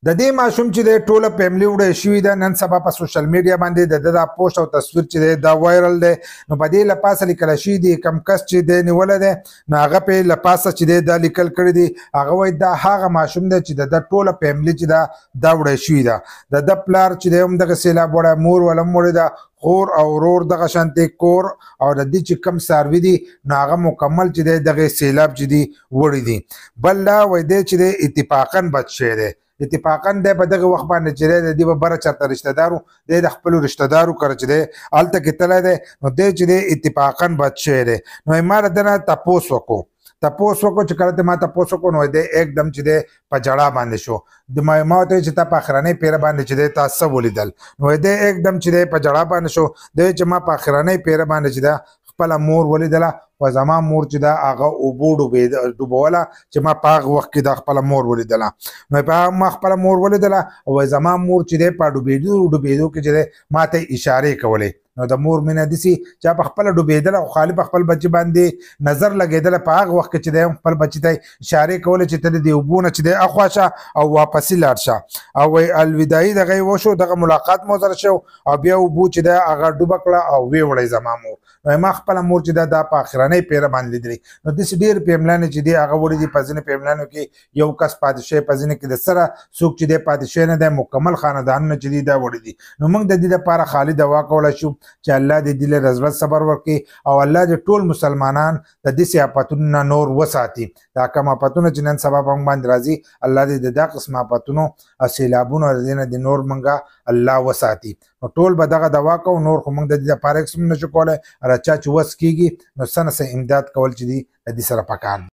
د دې ماشوم چې د ټوله فیملی وړه شوې ده نن سبا په سوشل میډیا باندې د پوسټ او تصویر چې دا وایرل دی نو په دې لپاسه لیکل شوي دي کم کس چې دی نیولی دی نو هغه پې لپاسه چې دی دا لیکل کړي دي هغه وایي دا هغه ماشوم دی چې د ټوله فیملی چې دا وړه شوې ده د پلار چې دی هم دغه سیلاب وړی مور ول هم وړې ده خور او ورور دغه شانتې کور او د دې چې کم څاروي دي نو هغه مکمل چې دی دغه سیلاب چې دي وړي دي بل دا وایي دی چې دی اتفاقا بچ شوی دی اتفاقا دی په دغه وخت باندې چې دی د دې به بره چېرته رشته دارو دی د خپلو رشته دارو کره چې دی هلته کې تللی دی نو دی چې دی اتفاقا بچ شوی دی نو ما د ده نه تپوس وکړو چې کله ته ما تپوس وکړو نو دی एकदम چې دی په جړا باندې شو ما ورته ویل چې تا په اخرنۍ پیره باندې چې دی تا څه ولیدل نو دی एकदम چې دی په جړا باندې شو دی چې ما په اخرنۍ پیره باندې چې دی خپله مور ولیدله و زما مور چې دا هغه اوبو ډوبوله چې ما په هغه وخت کې دا خپله مور ولیدله نو ما خپله مور ولیدله او زما مور چې دی په ډوبېدو کې چې دی ما ته اشارې کولې نو د مور مینه داسې چې په خپله ډوبېدله خو خالي په خپل بچي باندې نظر لګېدله په هغه وخت کې چې دی خپل بچي ته اشارې کولې چې ته د دې اوبو نه چې دی اخوا شه او واپسې لاړ شه او وایي الوداعي دغه یې وشو دغه ملاقات مو سره شو او بیا اوبو چې دی هغه ډوبه کړه او ویې وړی زما مور نو ما خپله مور چې دا په اخرنۍ پیره باندې لیدلې نو داسې ډېر فیملیانې چې دی هغه وړي دي په ځینې فیملیانو کې یو کس پاتې شوی په ځینې کې د سره څوک چې دی پاتې شوی نه دی مکمل خاندانونه چې دي دا وړي دي نو موږ د دې دپاره خالي دعا کولی شو چې الله دې دې له رزمت صبر ورکړي او الله دې ټول مسلمانان د داسې آفتونو نه نور وساتي دا کوم آفتونه چې نن سبا په موږ باندې راځي الله دې د دا قسم آفتونو او سیلابونو د دې نه د نور موږ الله وساتي نو ټول به دغه دعا کوو نور خو موږ د دې دپاره هېڅ هم نشو کولی هر چا چې وس کېږي نو څه نه څه امداد کول چې دي د دې سره پکار